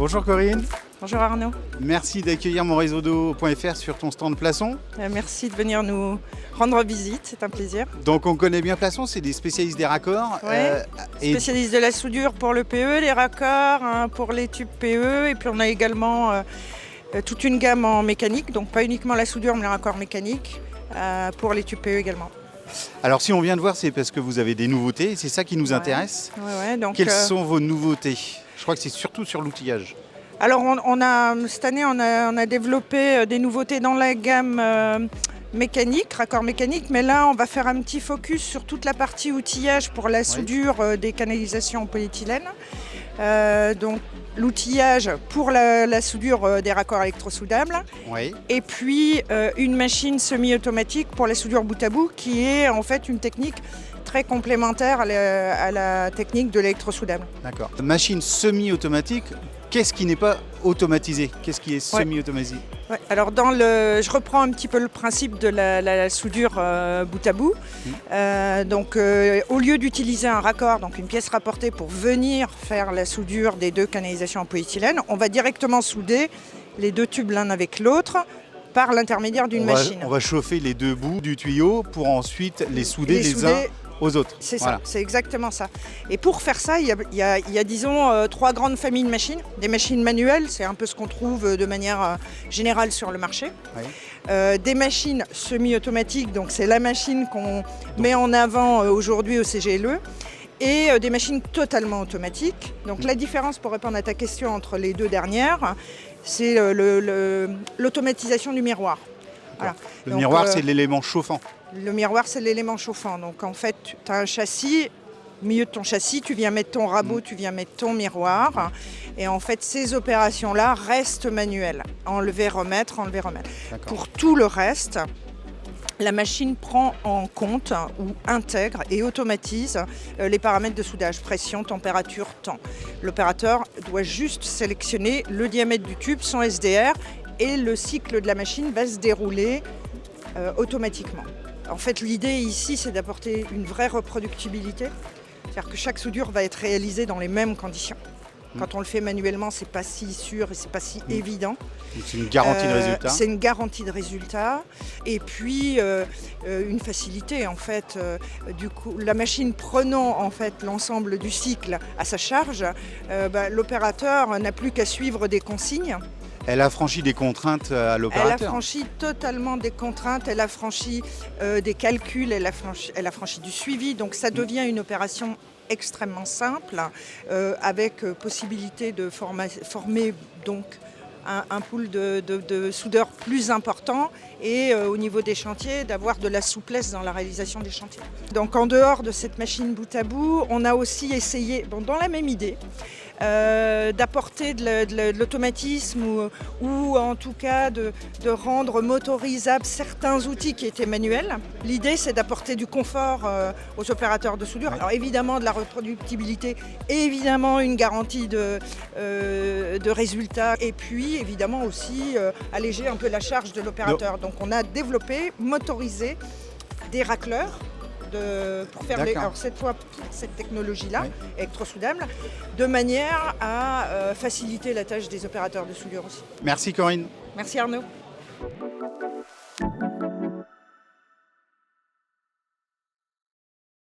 Bonjour Corinne. Bonjour Arnaud. Merci d'accueillir monréseaudo.fr sur ton stand Plaçon. Merci de venir nous rendre visite, c'est un plaisir. Donc on connaît bien Plaçon, c'est des spécialistes des raccords. Ouais, spécialistes de la soudure pour le PE, les raccords, pour les tubes PE. Et puis on a également toute une gamme en mécanique, donc pas uniquement la soudure mais les raccords mécaniques, pour les tubes PE également. Alors si on vient de voir, c'est parce que vous avez des nouveautés, c'est ça qui nous intéresse. Donc, quelles sont vos nouveautés? Je crois que c'est surtout sur l'outillage. Alors cette année on a développé des nouveautés dans la gamme mécanique, raccord mécanique, mais là on va faire un petit focus sur toute la partie outillage pour la soudure des canalisations en polyéthylène. Donc l'outillage pour la soudure des raccords électrosoudables, et puis une machine semi-automatique pour la soudure bout à bout qui est en fait une technique très complémentaire à la technique de l'électrosoudable. D'accord. Machine semi-automatique, qu'est-ce qui n'est pas automatisé? Qu'est-ce qui est semi-automatisé? Alors je reprends un petit peu le principe de la soudure bout à bout. Donc au lieu d'utiliser un raccord, donc une pièce rapportée pour venir faire la soudure des deux canalisations en polyéthylène, on va directement souder les deux tubes l'un avec l'autre par l'intermédiaire d'une machine. On va chauffer les deux bouts du tuyau pour ensuite les souder les uns aux autres. C'est ça, c'est exactement ça. Et pour faire ça, il y a disons, trois grandes familles de machines. Des machines manuelles, c'est un peu ce qu'on trouve de manière générale sur le marché. Des machines semi-automatiques, donc c'est la machine qu'on met en avant aujourd'hui au CGLE. Et des machines totalement automatiques. Donc la différence, pour répondre à ta question, entre les deux dernières, c'est l'automatisation du miroir. Voilà. Le miroir, c'est l'élément chauffant. Le miroir, c'est l'élément chauffant. Donc en fait, tu as un châssis, au milieu de ton châssis, tu viens mettre ton rabot, tu viens mettre ton miroir. Et en fait, ces opérations-là restent manuelles. Enlever, remettre, enlever, remettre. Pour tout le reste, la machine prend en compte ou intègre et automatise les paramètres de soudage, pression, température, temps. L'opérateur doit juste sélectionner le diamètre du tube, son SDR, et le cycle de la machine va se dérouler automatiquement. En fait, l'idée ici, c'est d'apporter une vraie reproductibilité. C'est-à-dire que chaque soudure va être réalisée dans les mêmes conditions. Quand on le fait manuellement, c'est pas si sûr et c'est pas si évident. C'est une garantie de résultat. C'est une garantie de résultat. Et puis une facilité en fait. Du coup, la machine prenant en fait l'ensemble du cycle à sa charge, l'opérateur n'a plus qu'à suivre des consignes. Elle a franchi des contraintes à l'opérateur. Elle a franchi totalement des contraintes, elle a franchi des calculs, elle a franchi du suivi. Donc ça devient une opération extrêmement simple, avec possibilité de former donc un pool de soudeurs plus important et au niveau des chantiers, d'avoir de la souplesse dans la réalisation des chantiers. Donc en dehors de cette machine bout à bout, on a aussi essayé, dans la même idée, d'apporter de l'automatisme ou en tout cas de rendre motorisables certains outils qui étaient manuels. L'idée, c'est d'apporter du confort aux opérateurs de soudure. Alors évidemment de la reproductibilité, évidemment une garantie de résultats et puis évidemment aussi alléger un peu la charge de l'opérateur. Donc on a développé, motorisé des racleurs pour faire alors cette fois cette technologie-là, électrosoudable, de manière à faciliter la tâche des opérateurs de soudure aussi. Merci Corinne. Merci Arnaud.